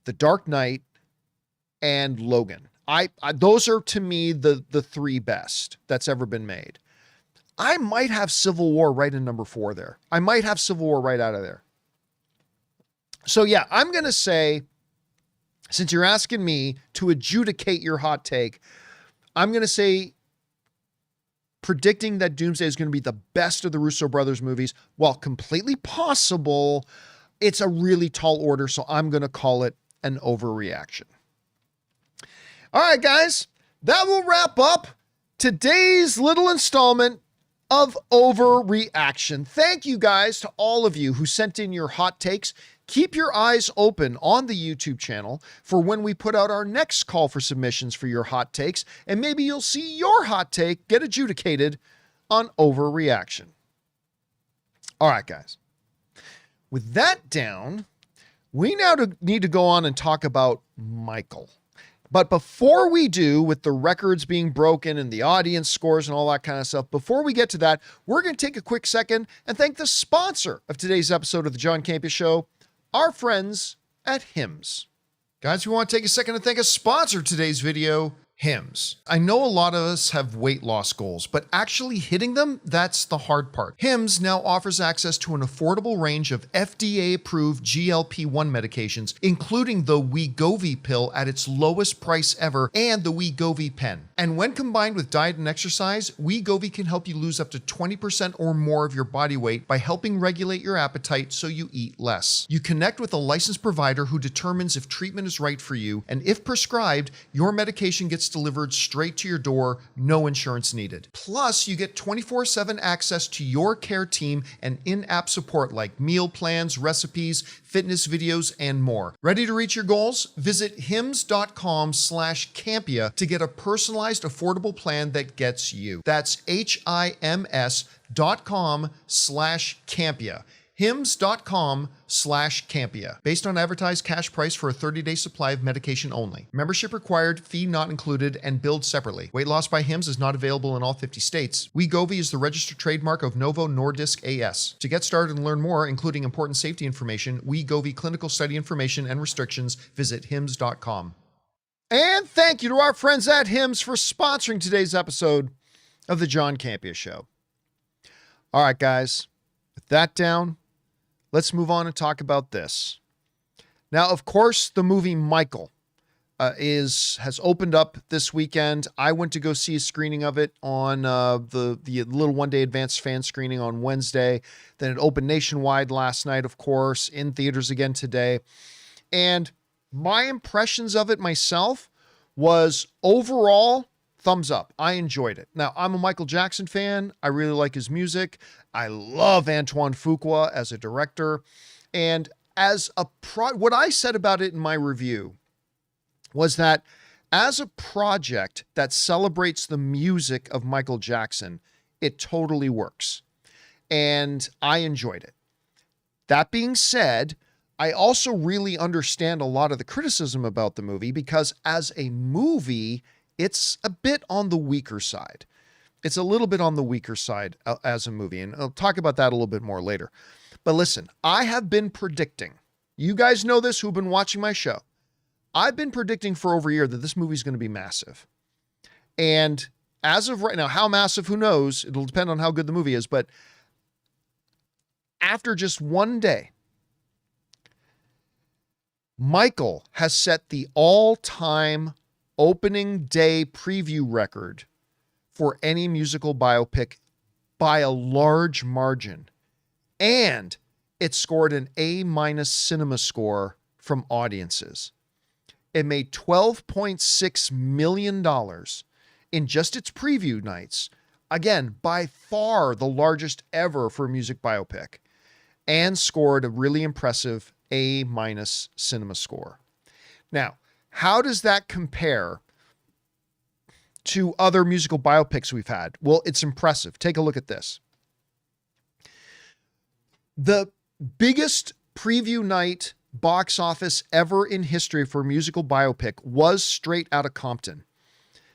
The Dark Knight, and Logan. Those are to me the 3 best that's ever been made. I might have Civil War right in number 4 there. I might have Civil War right out of there. So yeah, I'm going to say, since you're asking me to adjudicate your hot take, I'm going to say predicting that Doomsday is going to be the best of the Russo brothers movies, while completely possible, it's a really tall order. So I'm going to call it an overreaction. All right, guys, that will wrap up today's little installment of Overreaction. Thank you guys to all of you who sent in your hot takes. Keep your eyes open on the YouTube channel for when we put out our next call for submissions for your hot takes, and maybe you'll see your hot take get adjudicated on Overreaction. All right, guys. With that down, we now need to go on and talk about Michael. But before we do, with the records being broken and the audience scores and all that kind of stuff, before we get to that, we're going to take a quick second and thank the sponsor of today's episode of the John Campea Show, our friends at Hims. Guys, we want to take a second to thank a sponsor of today's video, Hims. I know a lot of us have weight loss goals, but actually hitting them, that's the hard part. Hims now offers access to an affordable range of FDA-approved GLP-1 medications, including the Wegovy pill at its lowest price ever and the Wegovy pen. And when combined with diet and exercise, Wegovy can help you lose up to 20% or more of your body weight by helping regulate your appetite so you eat less. You connect with a licensed provider who determines if treatment is right for you, and if prescribed, your medication gets delivered straight to your door, no insurance needed. Plus, you get 24/7 access to your care team and in-app support like meal plans, recipes, fitness videos, and more. Ready to reach your goals? Visit hims.com/Campea to get a personalized, affordable plan that gets you. That's HIMS.com/Campea. hims.com/Campea. Based on advertised cash price for a 30-day supply of medication only. Membership required, fee not included, and billed separately. Weight loss by Hims is not available in all 50 states. Wegovy is the registered trademark of Novo Nordisk AS. To get started and learn more, including important safety information, Wegovy clinical study information and restrictions, visit hims.com. And thank you to our friends at Hims for sponsoring today's episode of the John Campea Show. All right, guys, with that down, let's move on and talk about this. Now, of course, the movie Michael has opened up this weekend. I went to go see a screening of it on the little one-day advanced fan screening on Wednesday. Then it opened nationwide last night, of course, in theaters again today. And my impressions of it myself was overall thumbs up. I enjoyed it. Now, I'm a Michael Jackson fan. I really like his music. I love Antoine Fuqua as a director. And as what I said about it in my review was that as a project that celebrates the music of Michael Jackson, it totally works. And I enjoyed it. That being said, I also really understand a lot of the criticism about the movie because as a movie, it's a bit on the weaker side. It's a little bit on the weaker side as a movie, and I'll talk about that a little bit more later. But listen, I have been predicting, you guys know this who've been watching my show, I've been predicting for over a year that this movie is going to be massive. And as of right now, how massive, who knows? It'll depend on how good the movie is, but after just one day, Michael has set the all-time opening day preview record for any musical biopic by a large margin. And it scored an A- cinema score from audiences. It made $12.6 million in just its preview nights. Again, by far the largest ever for a music biopic. And scored a really impressive A- cinema score. Now, how does that compare to other musical biopics we've had? Well, it's impressive. Take a look at this. The biggest preview night box office ever in history for a musical biopic was Straight Outta Compton.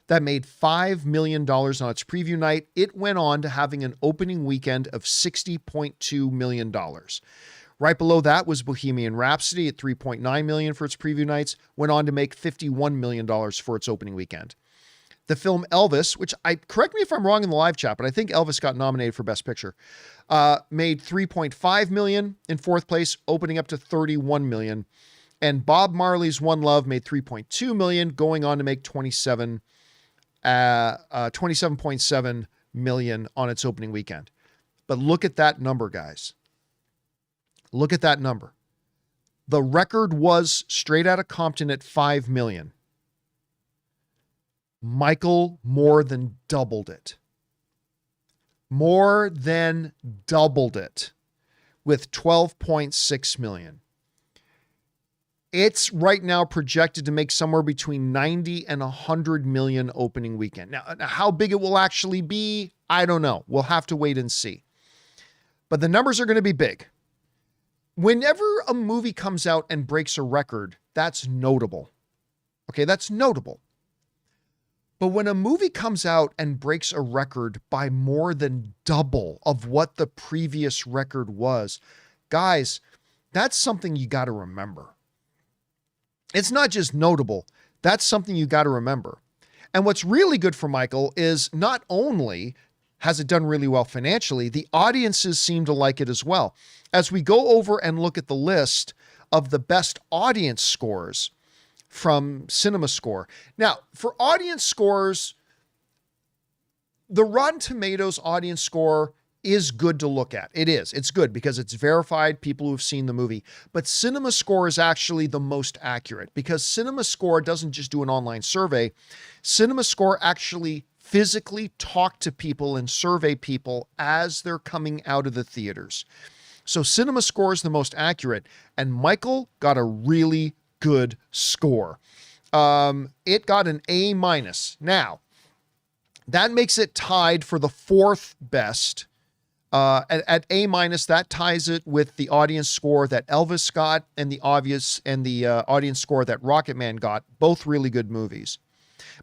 That made $5 million on its preview night. It went on to having an opening weekend of $60.2 million. Right below that was Bohemian Rhapsody at $3.9 million for its preview nights, went on to make $51 million for its opening weekend. The film Elvis, which correct me if I'm wrong in the live chat, but I think Elvis got nominated for Best Picture, made $3.5 million in fourth place, opening up to $31 million. And Bob Marley's One Love made $3.2 million, going on to make $27.7 million on its opening weekend. But look at that number, guys. Look at that number. The record was Straight Outta Compton at $5 million. Michael more than doubled it. More than doubled it with $12.6 million. It's right now projected to make somewhere between 90 and 100 million opening weekend. Now, how big it will actually be, I don't know. We'll have to wait and see. But the numbers are going to be big. Whenever a movie comes out and breaks a record, that's notable. Okay, that's notable. But when a movie comes out and breaks a record by more than double of what the previous record was, guys, that's something you got to remember. It's not just notable. That's something you got to remember. And what's really good for Michael is not only has it done really well financially, the audiences seem to like it as well. As we go over and look at the list of the best audience scores from CinemaScore. Now, for audience scores, the Rotten Tomatoes audience score is good to look at. It is. It's good because it's verified people who've seen the movie. But CinemaScore is actually the most accurate because CinemaScore doesn't just do an online survey. CinemaScore actually physically talk to people and survey people as they're coming out of the theaters. So CinemaScore is the most accurate, and Michael got a really good score. It got an A-. Now, that makes it tied for the fourth best. At A-, that ties it with the audience score that Elvis got and the audience score that Rocketman got. Both really good movies.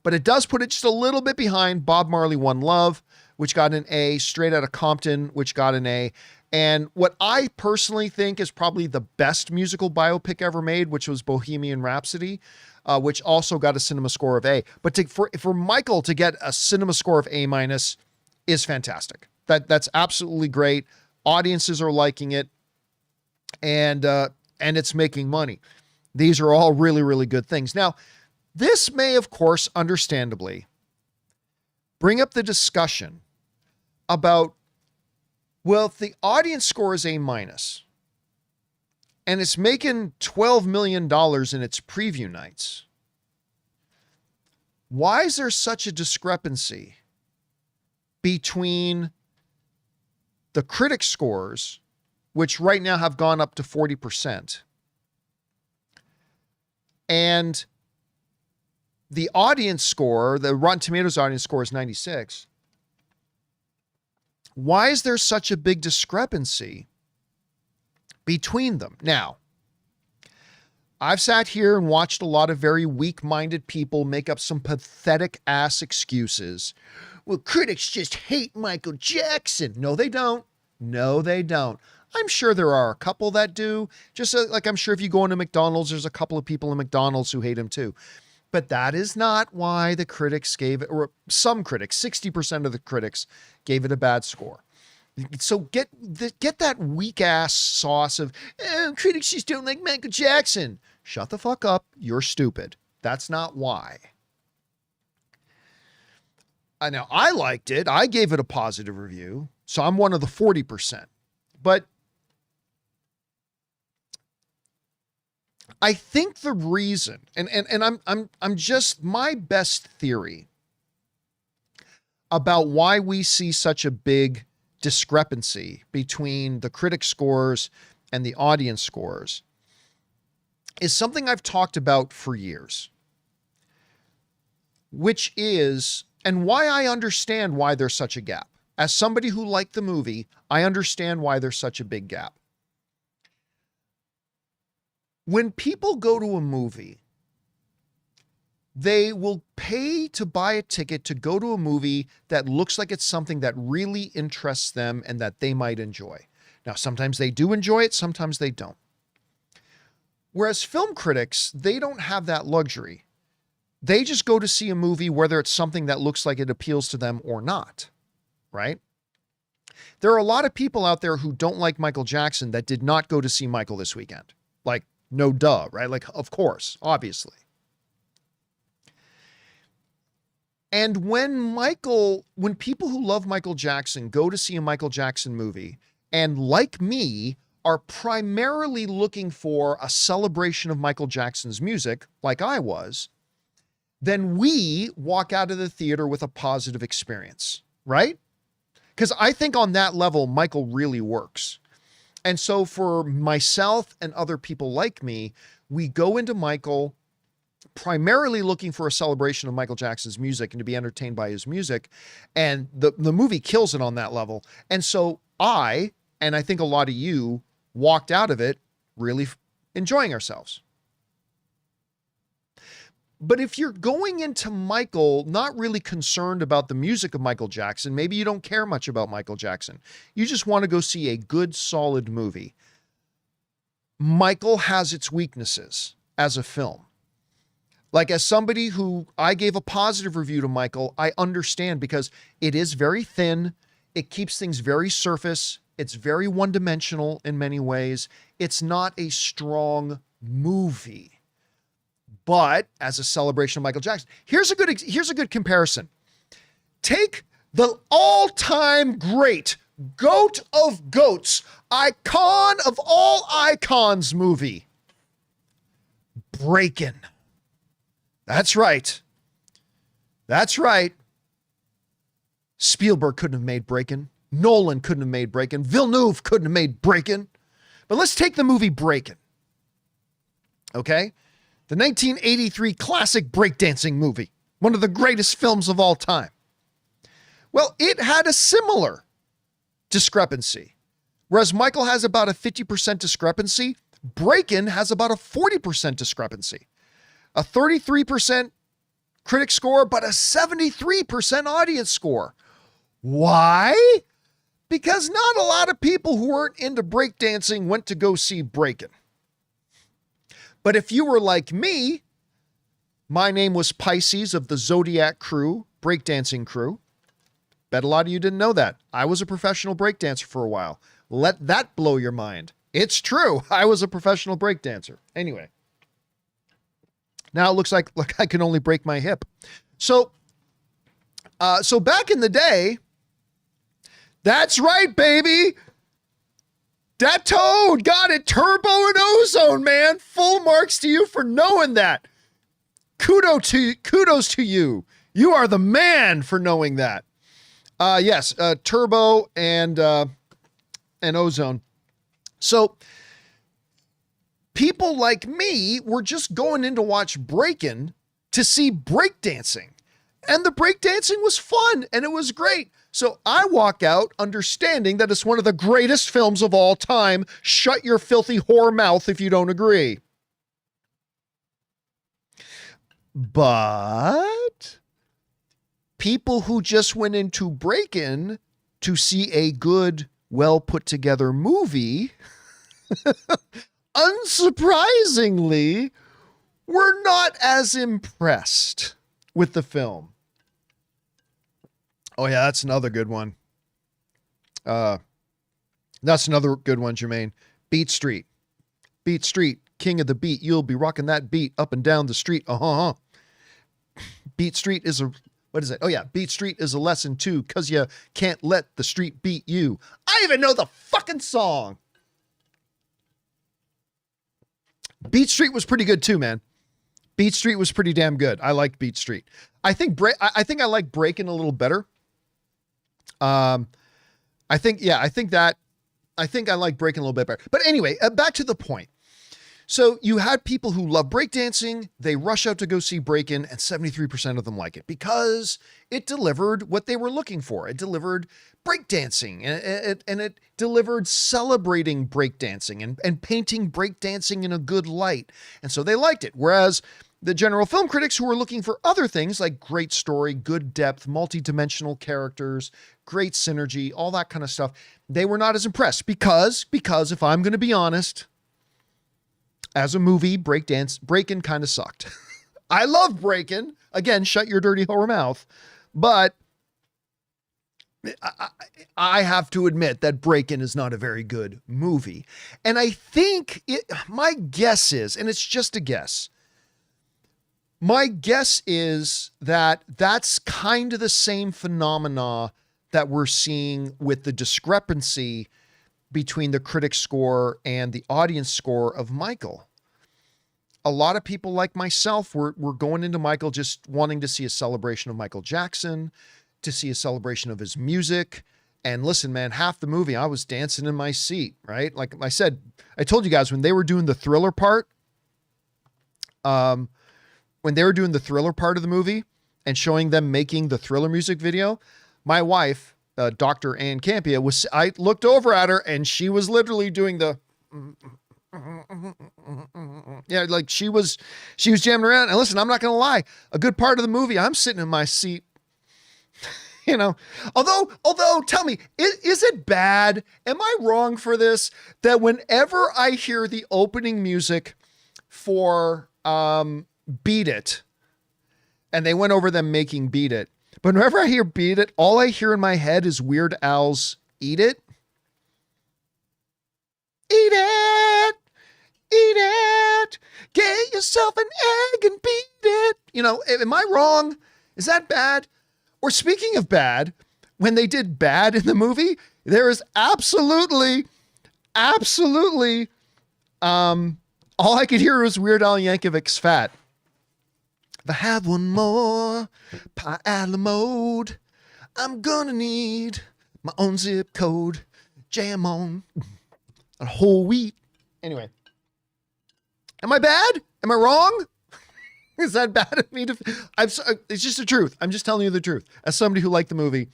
But it does put it just a little bit behind Bob Marley One Love, which got an A, Straight Outta Compton, which got an A, and what I personally think is probably the best musical biopic ever made, which was Bohemian Rhapsody, which also got a cinema score of A. But for Michael to get a cinema score of A- is fantastic. That's absolutely great. Audiences are liking it, and it's making money. These are all really, really good things. Now, this may, of course, understandably, bring up the discussion about, well, if the audience score is A-, and it's making $12 million in its preview nights, why is there such a discrepancy between the critic scores, which right now have gone up to 40%, and the audience score, the Rotten Tomatoes audience score is 96. Why is there such a big discrepancy between them? Now, I've sat here and watched a lot of very weak-minded people make up some pathetic ass excuses. Well, critics just hate Michael Jackson. No, they don't. No, they don't. I'm sure there are a couple that do. Just like I'm sure if you go into McDonald's, there's a couple of people in McDonald's who hate him too. But that is not why the critics gave it, or some critics, 60% of the critics gave it a bad score. So get that weak ass sauce of critics just don't like Michael Jackson. Shut the fuck up. You're stupid. That's not why. I know I liked it. I gave it a positive review. So I'm one of the 40%. But I think the reason, and I'm just, my best theory about why we see such a big discrepancy between the critic scores and the audience scores is something I've talked about for years, which is, and why I understand why there's such a gap. As somebody who liked the movie, I understand why there's such a big gap. When people go to a movie, they will pay to buy a ticket to go to a movie that looks like it's something that really interests them and that they might enjoy. Now, sometimes they do enjoy it, sometimes they don't. Whereas film critics, they don't have that luxury. They just go to see a movie, whether it's something that looks like it appeals to them or not, right? There are a lot of people out there who don't like Michael Jackson that did not go to see Michael this weekend. Like, no duh, right? Like, of course, obviously. And when people who love Michael Jackson go to see a Michael Jackson movie, and like me, are primarily looking for a celebration of Michael Jackson's music, like I was, then we walk out of the theater with a positive experience, right? Because I think on that level, Michael really works. And so for myself and other people like me, we go into Michael primarily looking for a celebration of Michael Jackson's music and to be entertained by his music. And the movie kills it on that level. And so and I think a lot of you, walked out of it really enjoying ourselves. But if you're going into Michael not really concerned about the music of Michael Jackson, maybe you don't care much about Michael Jackson, you just want to go see a good, solid movie. Michael has its weaknesses as a film. Like, as somebody who I gave a positive review to Michael, I understand, because it is very thin. It keeps things very surface. It's very one-dimensional in many ways. It's not a strong movie. But as a celebration of Michael Jackson, here's a good comparison. Take the all-time great GOAT of GOATs, icon of all icons movie, Breakin'. That's right. That's right. Spielberg couldn't have made Breakin'. Nolan couldn't have made Breakin'. Villeneuve couldn't have made Breakin'. But let's take the movie Breakin'. Okay? The 1983 classic breakdancing movie. One of the greatest films of all time. Well, it had a similar discrepancy. Whereas Michael has about a 50% discrepancy, Breakin' has about a 40% discrepancy. A 33% critic score, but a 73% audience score. Why? Because not a lot of people who weren't into breakdancing went to go see Breakin'. But if you were like me, my name was Pisces of the Zodiac crew, breakdancing crew. Bet a lot of you didn't know that. I was a professional breakdancer for a while. Let that blow your mind. It's true. I was a professional breakdancer. Anyway. Now it looks like I can only break my hip. So back in the day, that's right, baby. That Toad got it. Turbo and Ozone, man. Full marks to you for knowing that. Kudos to you. You are the man for knowing that. Yes, Turbo and Ozone. So people like me were just going in to watch Breakin' to see breakdancing. And the breakdancing was fun and it was great. So I walk out understanding that it's one of the greatest films of all time. Shut your filthy whore mouth if you don't agree. But people who just went into Breakin' to see a good, well put together movie, unsurprisingly, were not as impressed with the film. Oh yeah, that's another good one. That's another good one, Jermaine. Beat Street. Beat Street, king of the beat. You'll be rocking that beat up and down the street. Beat Street is a What is it? Oh yeah, Beat Street is a lesson too, cause you can't let the street beat you. I even know the fucking song. Beat Street was pretty good too, man. Beat Street was pretty damn good. I liked Beat Street. I think I like Breakin' a little better. I think I like Breakin' a little bit better. But anyway, back to the point. So you had people who love breakdancing. They rush out to go see Breakin', and 73% of them like it because it delivered what they were looking for. It delivered breakdancing, and it delivered celebrating breakdancing and painting breakdancing in a good light. And so they liked it. Whereas the general film critics who were looking for other things like great story, good depth, multi-dimensional characters, great synergy, all that kind of stuff, they were not as impressed because if I'm going to be honest, as a movie, Breakin' kind of sucked. I love Breakin'. Again, shut your dirty whore mouth. But I have to admit that Breakin' is not a very good movie. And I think my guess is, and it's just a guess, my guess is that that's kind of the same phenomena that we're seeing with the discrepancy between the critic score and the audience score of Michael. A lot of people like myself were going into Michael just wanting to see a celebration of Michael Jackson, to see a celebration of his music. And listen, man, half the movie, I was dancing in my seat, right? Like I said, I told you guys when they were doing the Thriller part, of the movie and showing them making the Thriller music video, my wife, Dr. Ann Campea, I looked over at her and she was literally doing the, yeah, like she was jamming around. And listen, I'm not going to lie, a good part of the movie, I'm sitting in my seat, you know, although tell me, is it bad? Am I wrong for this? That whenever I hear the opening music for, Beat It, and they went over them making Beat It, but whenever I hear Beat It, all I hear in my head is Weird Al's Eat It. Eat it, eat it, get yourself an egg and beat it. You know, am I wrong? Is that bad? Or speaking of bad, when they did bad in the movie, there is absolutely, all I could hear was Weird Al Yankovic's Fat. If I have one more pie a la mode, I'm gonna need my own zip code, jam on a whole wheat. Anyway, am I bad? Am I wrong? Is that bad of me to? It's just the truth. I'm just telling you the truth. As somebody who liked the movie,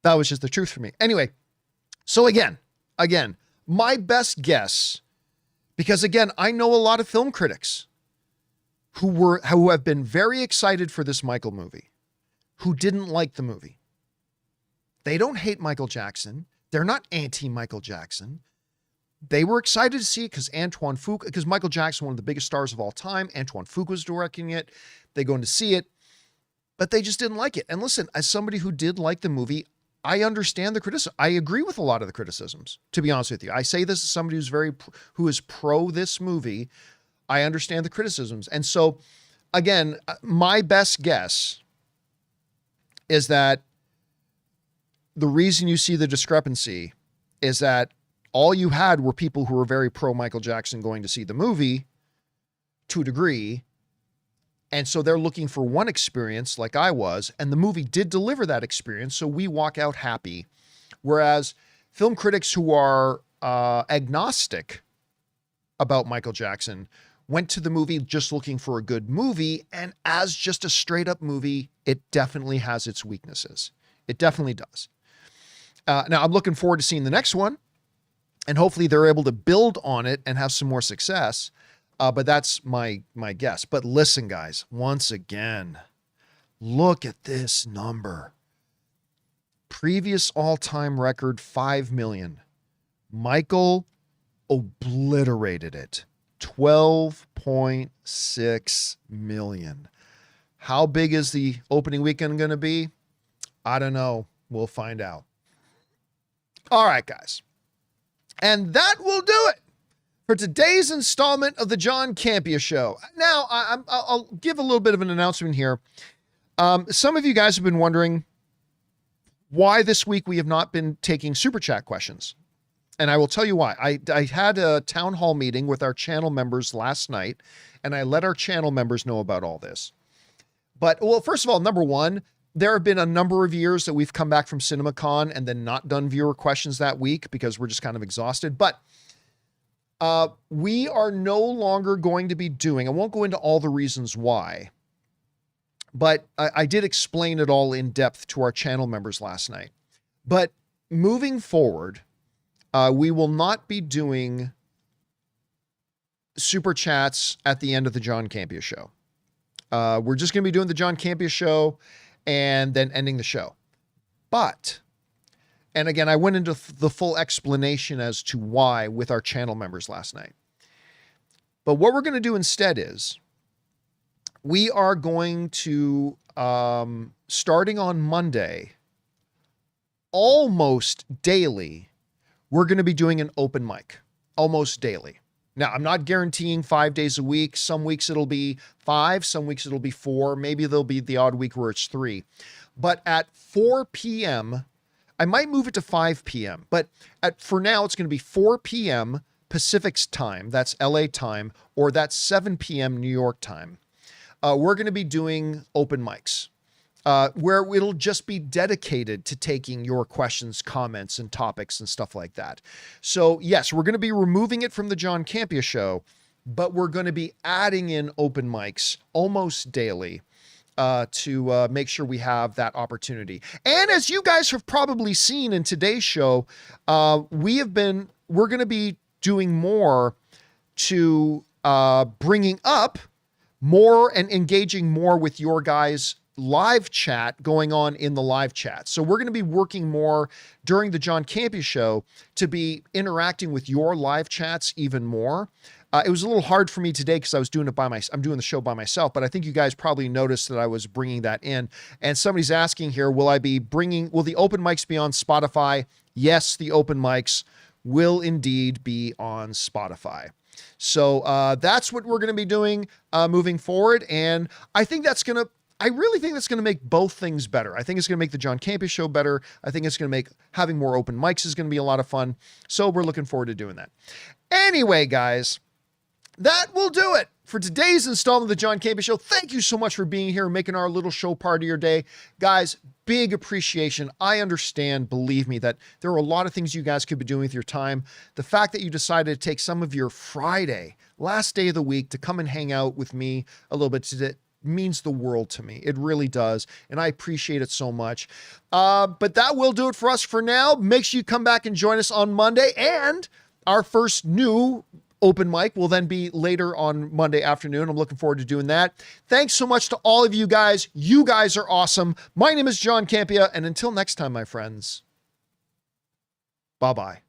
that was just the truth for me. Anyway, so again, my best guess, because again, I know a lot of film critics who have been very excited for this Michael movie, who didn't like the movie. They don't hate Michael Jackson. They're not anti-Michael Jackson. They were excited to see it because Michael Jackson, one of the biggest stars of all time, Antoine Fuqua was directing it. They going to see it, but they just didn't like it. And listen, as somebody who did like the movie, I understand the criticism. I agree with a lot of the criticisms, to be honest with you. I say this as somebody who is pro this movie. I understand the criticisms. And so again, my best guess is that the reason you see the discrepancy is that all you had were people who were very pro Michael Jackson going to see the movie to a degree. And so they're looking for one experience like I was, and the movie did deliver that experience. So we walk out happy. Whereas film critics who are agnostic about Michael Jackson went to the movie just looking for a good movie. And as just a straight up movie, it definitely has its weaknesses. It definitely does. Now I'm looking forward to seeing the next one, and hopefully they're able to build on it and have some more success. But that's my guess. But listen, guys, once again, look at this number. Previous all-time record, 5 million. Michael obliterated it. 12.6 million. How big is the opening weekend going to be? I don't know. We'll find out. All right, guys. And that will do it for today's installment of the John Campea Show. Now, I'll give a little bit of an announcement here. Some of you guys have been wondering why this week we have not been taking super chat questions. And I will tell you why. I had a town hall meeting with our channel members last night, and I let our channel members know about all this. But, well, first of all, number one, there have been a number of years that we've come back from CinemaCon and then not done viewer questions that week because we're just kind of exhausted. But we are no longer going to be doing, I won't go into all the reasons why, but I did explain it all in depth to our channel members last night. But moving forward, we will not be doing super chats at the end of the John Campea Show. We're just going to be doing the John Campea Show and then ending the show. But, and again, I went into the full explanation as to why with our channel members last night. But what we're going to do instead is we are going to, starting on Monday, almost daily, we're going to be doing an open mic almost daily. Now, I'm not guaranteeing 5 days a week. Some weeks it'll be 5, some weeks it'll be 4. Maybe there'll be the odd week where it's 3. But at 4 p.m., I might move it to 5 p.m. But for now, it's going to be 4 p.m. Pacific's time. That's LA time, or that's 7 p.m. New York time. We're going to be doing open mics. Where it'll just be dedicated to taking your questions, comments, and topics and stuff like that. So yes, we're going to be removing it from the John Campea Show, but we're going to be adding in open mics almost daily to make sure we have that opportunity. And as you guys have probably seen in today's show, we're going to be doing more to bringing up more and engaging more with your guys' live chat going on in the live chat. So we're going to be working more during the John Campea Show to be interacting with your live chats even more. It was a little hard for me today because I was doing it I'm doing the show by myself, but I think you guys probably noticed that I was bringing that in. And somebody's asking here, will the open mics be on Spotify? Yes, the open mics will indeed be on Spotify. So that's what we're going to be doing moving forward. And I really think that's going to make both things better. I think it's going to make the John Campea Show better. I think it's going to make having more open mics is going to be a lot of fun. So we're looking forward to doing that. Anyway, guys, that will do it for today's installment of the John Campea Show. Thank you so much for being here and making our little show part of your day. Guys, big appreciation. I understand, believe me, that there are a lot of things you guys could be doing with your time. The fact that you decided to take some of your Friday, last day of the week, to come and hang out with me a little bit today means the world to me. It really does. And I appreciate it so much. But that will do it for us for now. Make sure you come back and join us on Monday. And our first new open mic will then be later on Monday afternoon. I'm looking forward to doing that. Thanks so much to all of you guys. You guys are awesome. My name is John Campea. And until next time, my friends, bye-bye.